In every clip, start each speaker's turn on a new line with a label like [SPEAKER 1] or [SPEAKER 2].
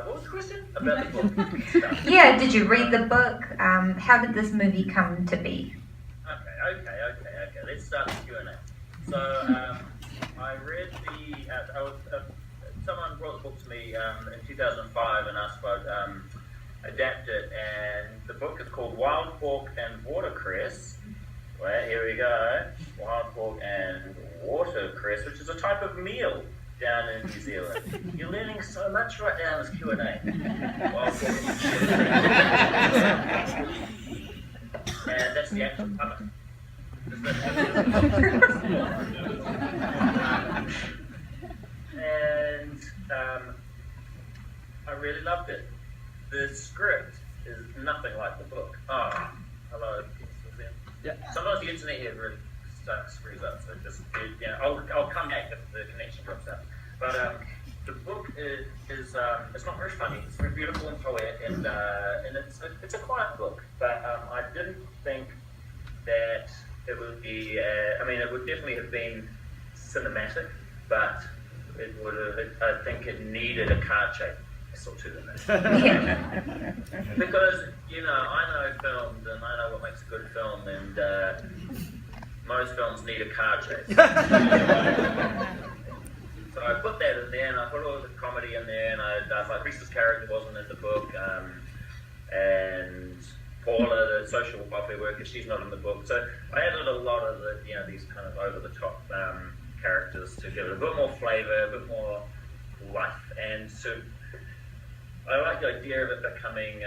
[SPEAKER 1] What was the question? About the book stuff.
[SPEAKER 2] Yeah, did you read the book? How did this movie come to be?
[SPEAKER 1] Okay. Let's start with QnA. So, I read someone brought the book to me in 2005 and asked if I'd adapt it, and the book is called Wild Pork and Watercress. Well, here we go. Wild pork and watercress, which is a type of meal down in New Zealand. You're learning so much right now as QnA. Wild pork and that's the actual cover. And I really loved it. The script is nothing like the book. Oh, hello.
[SPEAKER 3] Yeah.
[SPEAKER 1] Sometimes the internet here really screws up, so just, I'll come back if the connection drops out. But the book is it's not very funny. It's very beautiful and poetic, and it's a quiet book. But I didn't think that it would be. It would definitely have been cinematic, but it would have. I think it needed a car chase or two in it. Because I know films and I know what makes a good film, and most films need a car chase. So I put that in there, and I put all the comedy in there, and I thought Reese's character wasn't in the book, and Paula, the social welfare worker, she's not in the book. So I added a lot of these kind of over the top characters to give it a bit more flavour, a bit more life, and so I like the idea of it becoming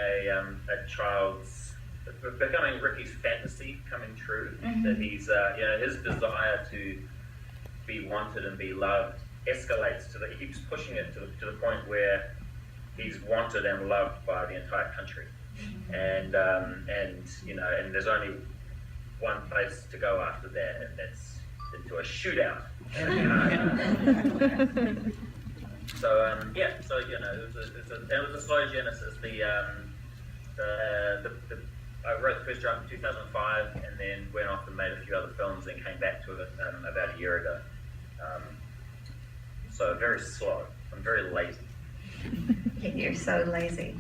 [SPEAKER 1] becoming Ricky's fantasy coming true. Mm-hmm. That he's, his desire to be wanted and be loved escalates to he keeps pushing it to the point where he's wanted and loved by the entire country. Mm-hmm. And there's only one place to go after that, and that's into a shootout. It was a slow genesis. I wrote the first draft in 2005, and then went off and made a few other films, and came back to it about a year ago. So very slow. I'm very lazy.
[SPEAKER 2] You're so lazy.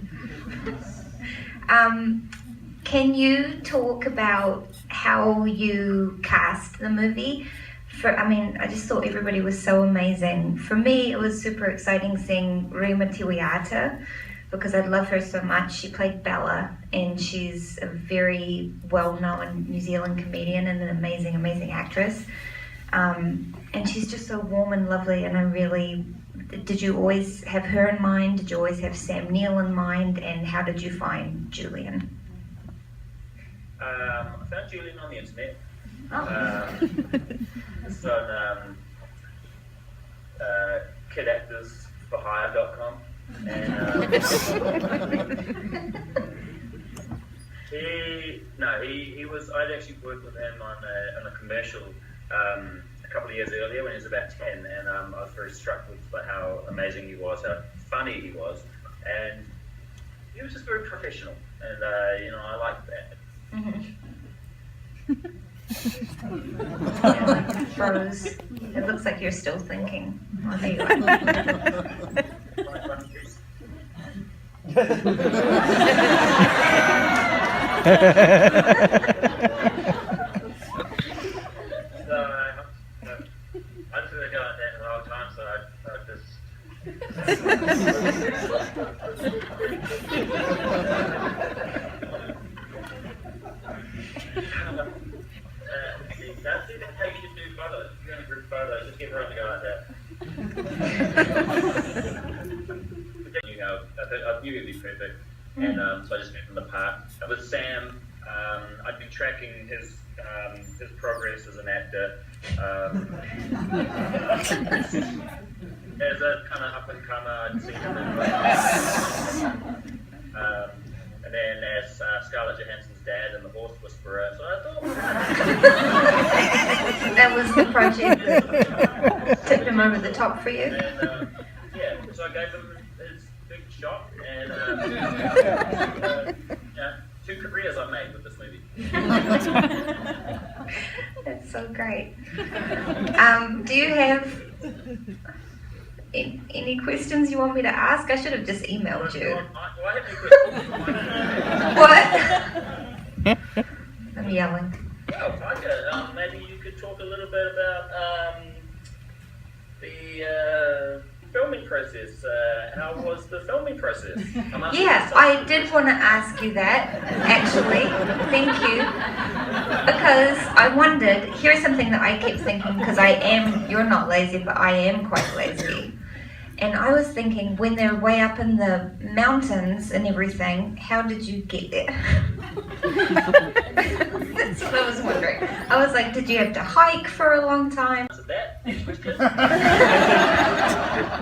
[SPEAKER 2] Can you talk about how you cast the movie? I just thought everybody was so amazing. For me, it was super exciting seeing Rima Tiwiata, because I love her so much. She played Bella, and she's a very well-known New Zealand comedian and an amazing, amazing actress. And she's just so warm and lovely, and did you always have her in mind? Did you always have Sam Neill in mind? And how did you find Julian?
[SPEAKER 1] I found Julian on the internet. It's on kidactorsforhire.com, and he was. I'd actually worked with him on a commercial a couple of years earlier when he was about 10, and I was very struck with by how amazing he was, how funny he was, and he was just very professional, and I liked that.
[SPEAKER 2] Mm-hmm. Yeah, froze. It looks like you're still thinking. Oh, there you are.
[SPEAKER 1] I just really got that the whole time, so I just. That's how you should do photos. If you're going to group photos, just get everyone to go like that. I knew he'd be perfect, and so I just met him in the park. With Sam, I'd been tracking his progress as an actor. As a kind of up and comer, I'd seen him in and then as Scarlett Johansson's dad in The Horse Whisperer, so I thought
[SPEAKER 2] that was the project that tipped him over the top for you.
[SPEAKER 1] And, so I gave him his big shot, and 2 careers I made with this movie.
[SPEAKER 2] That's so great. Any questions you want me to ask? I should have just emailed you.
[SPEAKER 1] Do I have any questions?
[SPEAKER 2] What? I'm yelling.
[SPEAKER 1] Well, Taika, maybe you could talk a little bit about the filming process. How was the filming process?
[SPEAKER 2] Yeah, I did want to ask you that, actually. Thank you. Because I wondered, here's something that I kept thinking, because you're not lazy, but I am quite lazy. And I was thinking, when they're way up in the mountains and everything, how did you get there? That's what I was wondering. I was like, did you have to hike for a long time?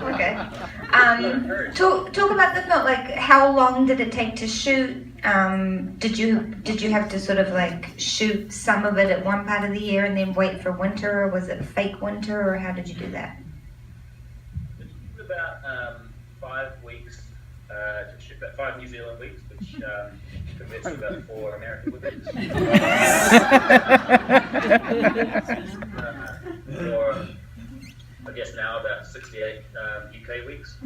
[SPEAKER 2] Okay. Talk about the film. Like, how long did it take to shoot? Did you have to sort of like shoot some of it at one part of the year and then wait for winter, or was it fake winter, or how did you do that?
[SPEAKER 1] About 5 weeks to ship, about 5 New Zealand weeks, which converts to about 4 American weeks. Or I guess now about 68 UK weeks.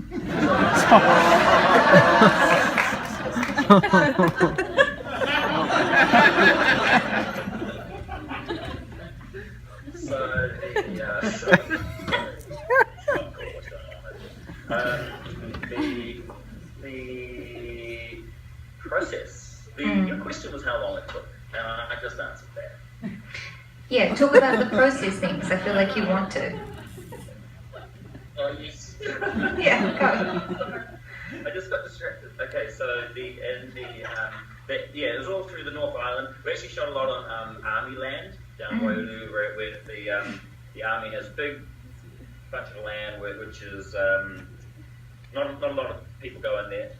[SPEAKER 1] The process. Your question was how long it took, and I just answered that.
[SPEAKER 2] Yeah, talk about the process then, because I feel like you want to.
[SPEAKER 1] Oh, yes.
[SPEAKER 2] Yeah, go.
[SPEAKER 1] I just got distracted. Okay, so it was all through the North Island. We actually shot a lot on Army land down Wairau, where the Army has a big bunch of land, which is not a lot of people go in there,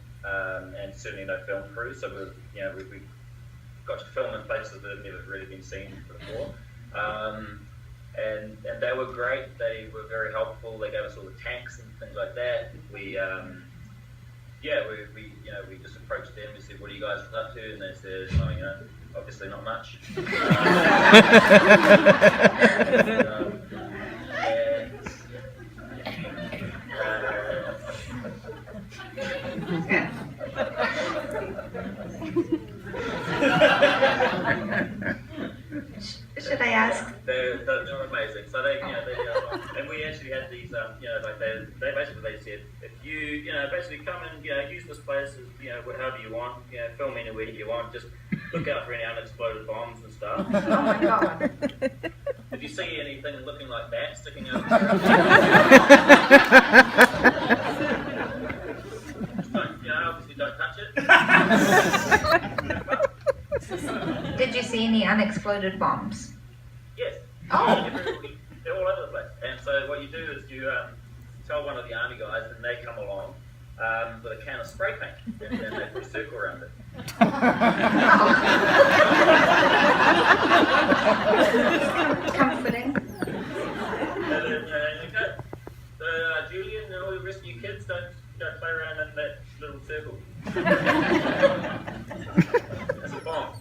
[SPEAKER 1] and certainly no film crew. So we got to film in places that have never really been seen before. And they were great. They were very helpful. They gave us all the tanks and things like that. We just approached them and said, "What are you guys up to?" And they said, "Oh, obviously not much."
[SPEAKER 2] Should I ask?
[SPEAKER 1] They're amazing. So and we actually had these, they said, if you basically come and use this place as however you want, film anywhere you want, just look out for any unexploded bombs and stuff.
[SPEAKER 2] Oh my god!
[SPEAKER 1] If you see anything looking like that sticking out, obviously don't touch it.
[SPEAKER 2] Did you see any unexploded bombs?
[SPEAKER 1] Yes.
[SPEAKER 2] Oh.
[SPEAKER 1] They're all over the place. And so what you do is you tell one of the Army guys, and they come along with a can of spray paint, and then they put a circle around it.
[SPEAKER 2] Comforting.
[SPEAKER 1] And then you go. So Julian and all the rest of you kids don't play around in that little circle. That's a bomb.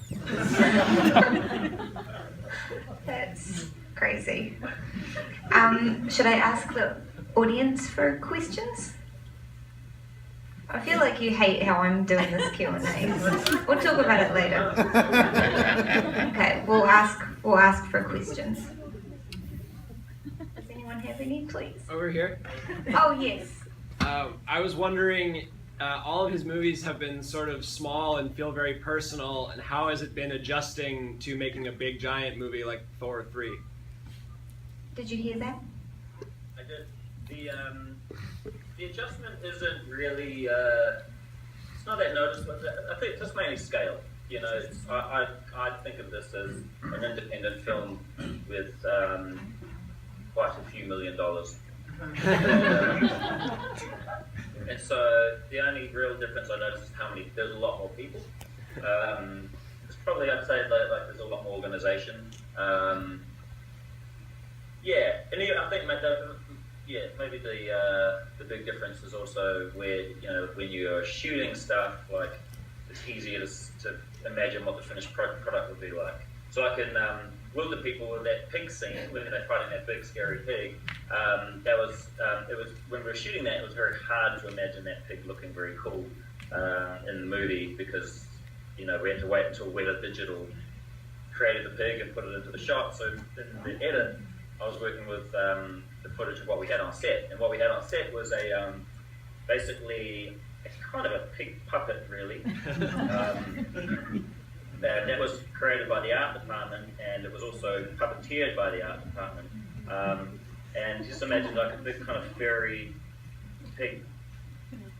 [SPEAKER 2] That's crazy. Should I ask the audience for questions? I feel like you hate how I'm doing this Q&A. We'll talk about it later. Okay, we'll ask for questions. Does anyone have any, please?
[SPEAKER 3] Over here.
[SPEAKER 2] Oh, yes.
[SPEAKER 3] I was wondering, all of his movies have been sort of small and feel very personal, and how has it been adjusting to making a big giant movie like Thor 3?
[SPEAKER 2] Did you hear that?
[SPEAKER 1] I did. The adjustment isn't really, it's not that noticeable. I think it's just mainly scale. I think of this as an independent film with quite a few $1 million. And so the only real difference I notice is there's a lot more people. It's probably, I'd say, like there's a lot more organization. And I think maybe the big difference is also where, when you're shooting stuff, like, it's easier to imagine what the finished product would be like. So I can Wilderpeople with that pig scene when they're fighting that big scary pig. It was when we were shooting that, it was very hard to imagine that pig looking very cool in the movie because we had to wait until Weta Digital created the pig and put it into the shot. So in the edit, I was working with the footage of what we had on set, and what we had on set was basically kind of a pig puppet, really. That was created by the art department, and it was also puppeteered by the art department. And just imagine like a big kind of furry pig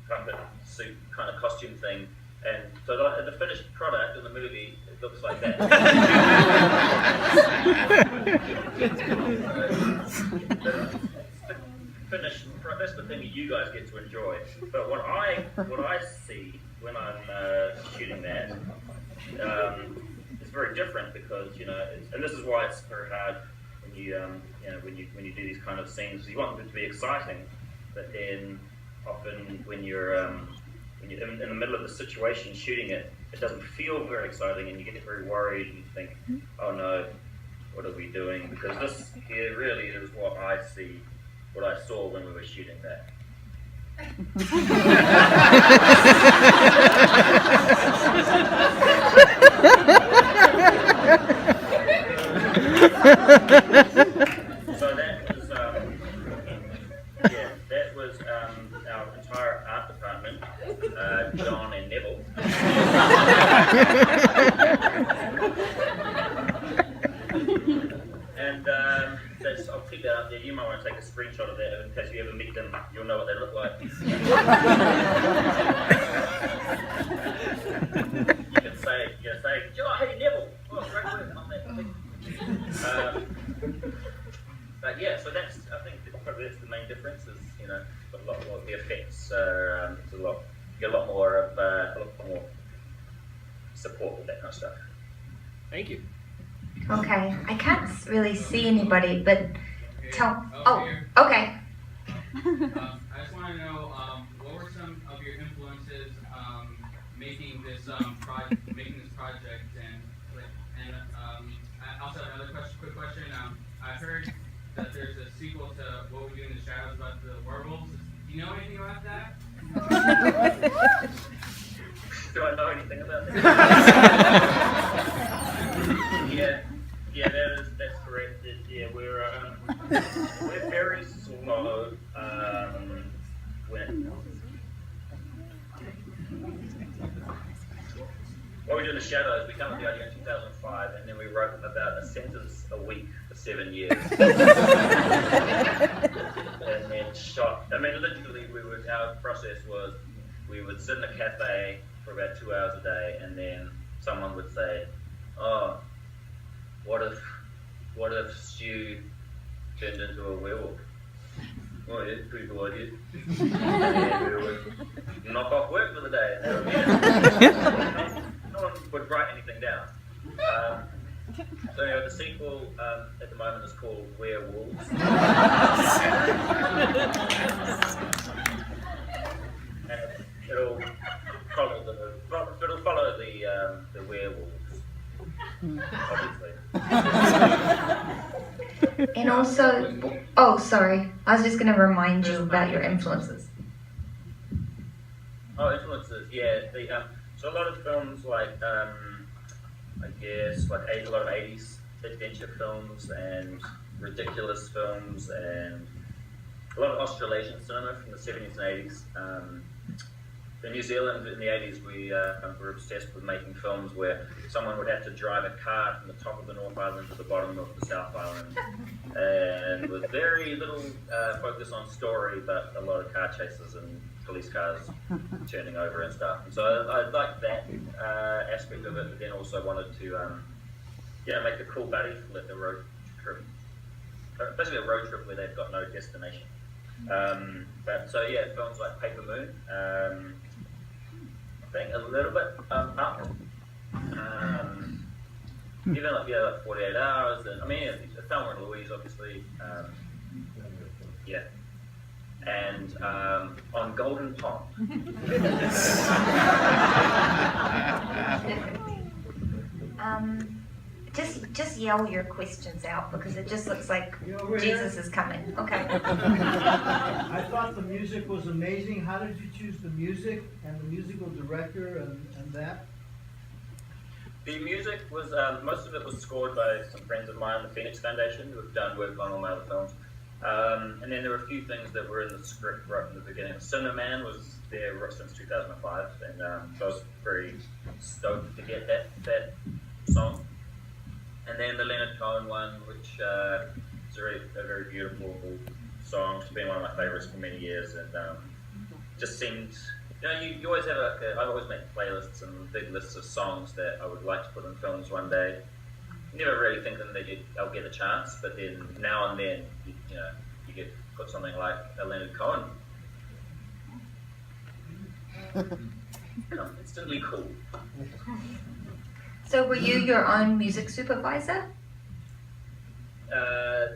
[SPEAKER 1] puppet suit kind of costume thing. And so the finished product in the movie, it looks like that. That's the thing you guys get to enjoy. But what I see when I'm shooting that is very different because and this is why it's very hard when you when you do these kind of scenes. You want them to be exciting, but then often when you're in the middle of the situation shooting it, it doesn't feel very exciting, and you get very worried and you think, oh no, what are we doing? Because this here really is what I saw when we were shooting that. So that was our entire art department, John and Neville. And I'll keep that up there. You might want to take a screenshot of that in case you ever meet them. You'll know what they look like. You can say, oh, hey Neville, oh, great work on that thing. But yeah, so that's, I think probably that's the main difference is, a lot more of the effects are, you get a lot more support with that kind of stuff.
[SPEAKER 3] Thank you.
[SPEAKER 2] Okay, I can't really see anybody, but tell. Oh, okay.
[SPEAKER 4] I just want to know what were some of your influences making this project, and I also have another quick question. I heard that there's a sequel to What We Do in the Shadows about the werewolves. Do you know anything about that?
[SPEAKER 1] Do I know anything about that? Yeah, that's correct. We're very slow when What We Do in the Shadows, we came up with the idea in 2005, and then we wrote about a sentence a week for 7 years. And then shot. I mean, literally, our process was we would sit in a cafe for about 2 hours a day, and then someone would say, "Oh, what if Stu turned into a werewolf?" Oh, yeah, pretty cool idea. And we would knock off work for the day. And that would be it. No one would write anything down. So anyway, the sequel at the moment is called Werewolves. And it'll follow the werewolves, obviously.
[SPEAKER 2] And also, oh, sorry, I was just going to remind you about your influences.
[SPEAKER 1] Oh, influences, yeah. So a lot of films like, I guess, like a lot of 80s adventure films and ridiculous films and a lot of Australasian cinema from the 70s and 80s. In New Zealand in the 80s, we were obsessed with making films where someone would have to drive a car from the top of the North Island to the bottom of the South Island, and with very little focus on story, but a lot of car chases and police cars turning over and stuff. And so I liked that aspect of it, but then also wanted to make a cool buddy flick, a road trip. Basically a road trip where they've got no destination. But so yeah, films like Paper Moon, I think a little bit up. Even like 48 Hours, and I mean Thelma and Louise, obviously. And on Golden Pond.
[SPEAKER 2] Just yell your questions out because it just looks like
[SPEAKER 5] Over
[SPEAKER 2] Jesus
[SPEAKER 5] here.
[SPEAKER 2] is coming. Okay.
[SPEAKER 5] I thought the music was amazing. How did you choose the music and the musical director and that?
[SPEAKER 1] The music was, most of it was scored by some friends of mine, the Phoenix Foundation, who have done work on all my other films. And then there were a few things that were in the script right from the beginning. Cinema was there since 2005, and I was very stoked to get that song. And then the Leonard Cohen one, which is a very beautiful song. It's been one of my favorites for many years, and just seemed, you always have I always make playlists and big lists of songs that I would like to put in films one day. Never really thinking that I'll get a chance, but then now and then, you get put something like a Leonard Cohen. Instantly cool.
[SPEAKER 2] So were you your own music supervisor?
[SPEAKER 1] I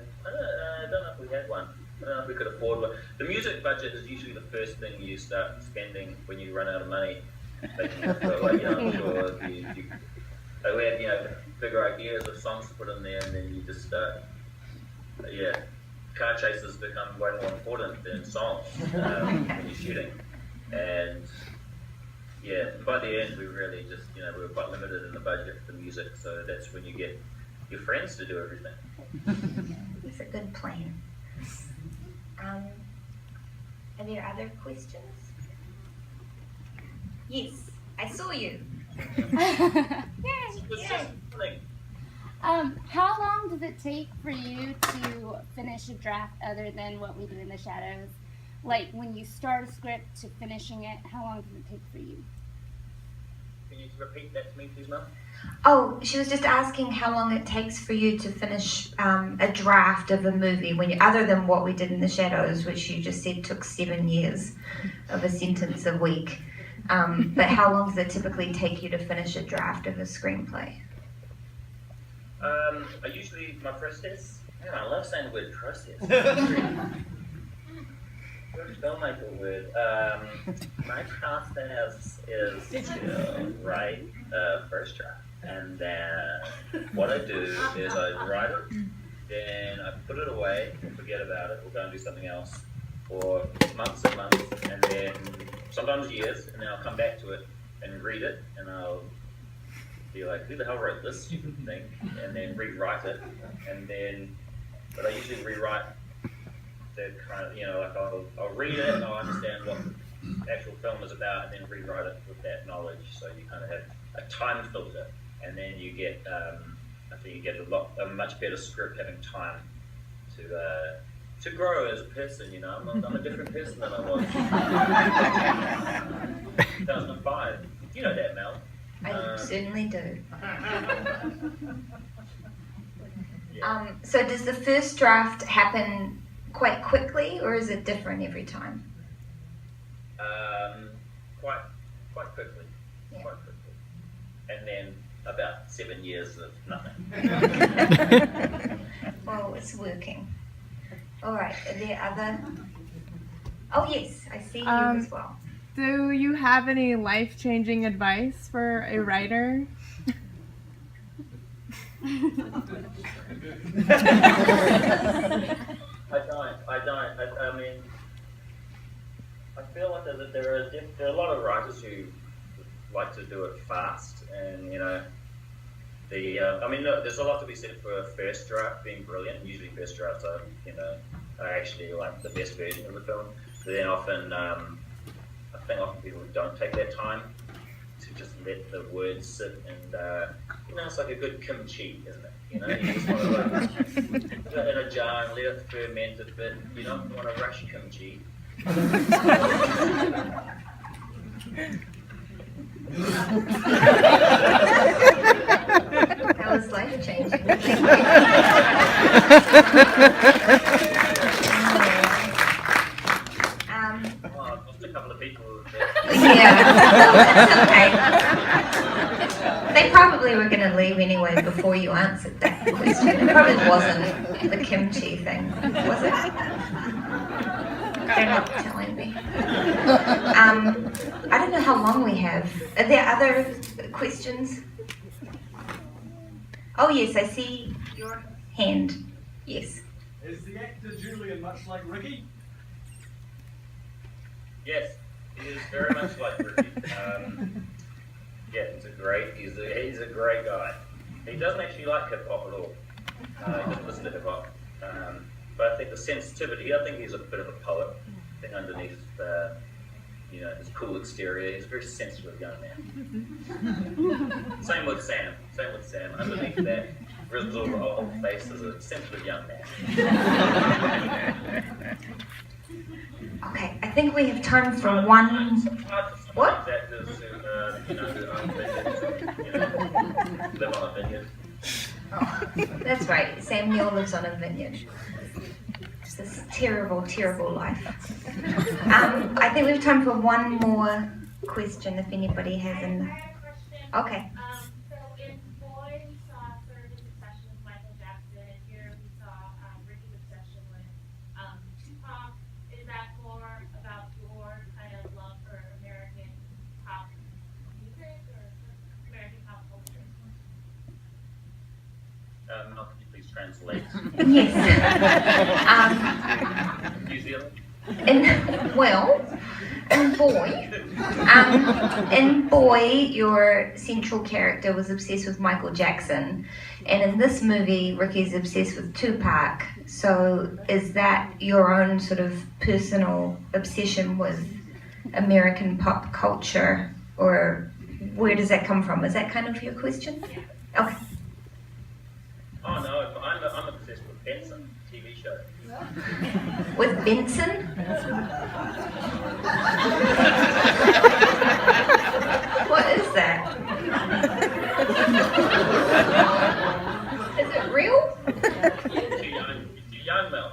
[SPEAKER 1] don't know if we had one. I don't know if we could afford one. The music budget is usually the first thing you start spending when you run out of money. So, I'm sure we had, bigger ideas of songs to put in there, and then you just car chases become way more important than songs when you're shooting. And by the end we really just, we were quite limited in the budget for the music, so that's when you get your friends to do everything.
[SPEAKER 2] It's a good plan. Are there other questions? Yes, I saw you.
[SPEAKER 1] It's just something.
[SPEAKER 6] How long does it take for you to finish a draft other than what we do in the shadows? Like when you start a script to finishing it, how long does it take for you?
[SPEAKER 1] Can you repeat that to me, please, Mum?
[SPEAKER 2] Oh, she was just asking how long it takes for you to finish a draft of a movie, other than what we did in the shadows, which you just said took 7 years of a sentence a week. But how long does it typically take you to finish a draft of a screenplay?
[SPEAKER 1] My process, I love saying the word process. Good filmmaker word. My process is to write a first draft. And then what I do is I write it, then I put it away and forget about it, or go and do something else for months and months, and then sometimes years, and then I'll come back to it and read it, and I'll be like, who the hell wrote this stupid thing? And then rewrite it, but I usually rewrite the kind of, I'll read it and I'll understand what the actual film is about, and then rewrite it with that knowledge, so you kind of have a time filter. And then you get, I think you get a much better script having time to grow as a person. I'm a different person than I was. 2005. You know that, Mel.
[SPEAKER 2] I certainly do.
[SPEAKER 1] Yeah.
[SPEAKER 2] So does the first draft happen quite quickly, or is it different every time?
[SPEAKER 1] Quite quickly.
[SPEAKER 2] Yeah.
[SPEAKER 1] Quite quickly. And then about 7 years of nothing.
[SPEAKER 2] Well, it's working. All right, are there other? Oh yes, I see you as well.
[SPEAKER 7] Do you have any life-changing advice for a writer?
[SPEAKER 1] I don't. I mean, I feel like there are a lot of writers who like to do it fast, and there's a lot to be said for a first draft being brilliant. Usually, first drafts are actually like the best version of the film. But then often, I think often people don't take their time to just let the words sit, and it's like a good kimchi, isn't it? You just want to put it in a jar and let it ferment a bit. You don't want to rush kimchi.
[SPEAKER 2] That was life changing.
[SPEAKER 1] Just a couple of people.
[SPEAKER 2] That's okay. They probably were going to leave anyway before you answered that question. It probably wasn't the kimchi thing, was it? They're not telling me. I don't know how long we have. Are there other questions? Oh yes, I see your hand. Yes.
[SPEAKER 8] Is the actor Julian much like Ricky?
[SPEAKER 1] Yes, he is very much like Ricky. Yeah, he's a great guy. He doesn't actually like hip hop at all. He doesn't listen to hip hop. But I think the sensitivity, I think he's a bit of a poet. I think underneath his cool exterior, he's a very sensitive young man. Same with Sam. Underneath that grizzled old face is a sensitive young man.
[SPEAKER 2] Okay, I think we have time for one. What?
[SPEAKER 1] Actors who, live on a vineyard.
[SPEAKER 2] Oh, that's right. Sam Neill lives on a vineyard. It's this terrible, terrible life. I think we have time for one more question if anybody has an.
[SPEAKER 9] I have a question.
[SPEAKER 2] Okay.
[SPEAKER 9] So in Boy, we saw sort of his obsession with Michael Jackson, and here we saw Ricky's obsession with Tupac. Is that more about your kind of love for American pop music or American pop culture?
[SPEAKER 1] Could you please translate?
[SPEAKER 2] Yes.
[SPEAKER 1] New Zealand?
[SPEAKER 2] In Boy, your central character was obsessed with Michael Jackson, and in this movie, Ricky's obsessed with Tupac. So, is that your own sort of personal obsession with American pop culture, or where does that come from? Is that kind of your question? Okay.
[SPEAKER 1] Oh no, I'm obsessed with Benson TV show.
[SPEAKER 2] With Benson? What is that? Is it real?
[SPEAKER 1] Too young, Mel.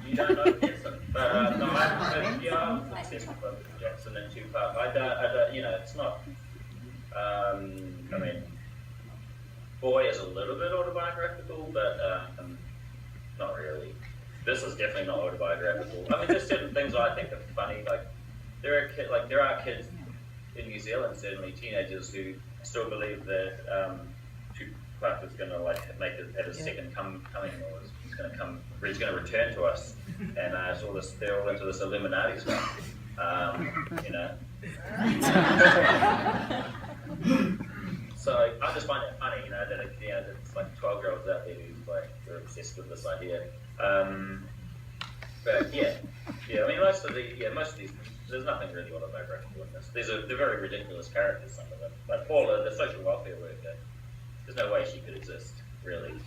[SPEAKER 1] You don't know Benson, but no, I'm obsessed with both Jackson and Tupac. I don't, it's not. Boy is a little bit autobiographical, but not really. This is definitely not autobiographical. I mean, there's certain things I think are funny. Like there are kids in New Zealand, certainly teenagers, who still believe that Tupac is going to make it at his second coming, or he's going to return to us, and they're all into this Illuminati stuff. So I just find it funny, that it's like 12-year-olds out there who they're obsessed with this idea. But yeah. I mean, most of these, there's nothing really autobiographical in this. They're very ridiculous characters, some of them. Like Paula, the social welfare worker, there's no way she could exist, really.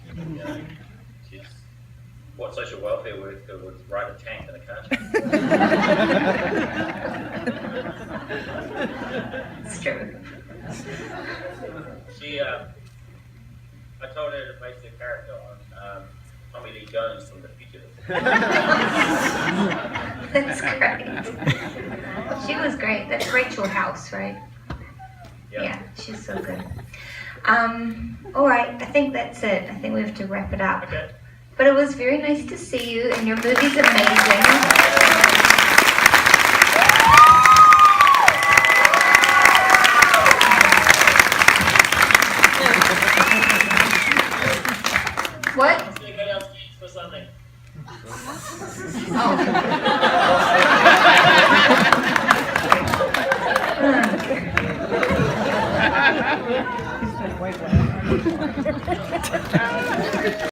[SPEAKER 1] What social welfare worker would ride a tank in a car?
[SPEAKER 2] It's true.
[SPEAKER 1] I told her to base her character on Tommy Lee Jones from The Fugitive.
[SPEAKER 2] That's great. She was great. That's Rachel House, right? Yeah, she's so good. All right, I think that's it. I think we have to wrap it up.
[SPEAKER 1] Okay.
[SPEAKER 2] But it was very nice to see you, and your movie's amazing. What?
[SPEAKER 1] Anybody else for something?
[SPEAKER 2] Oh.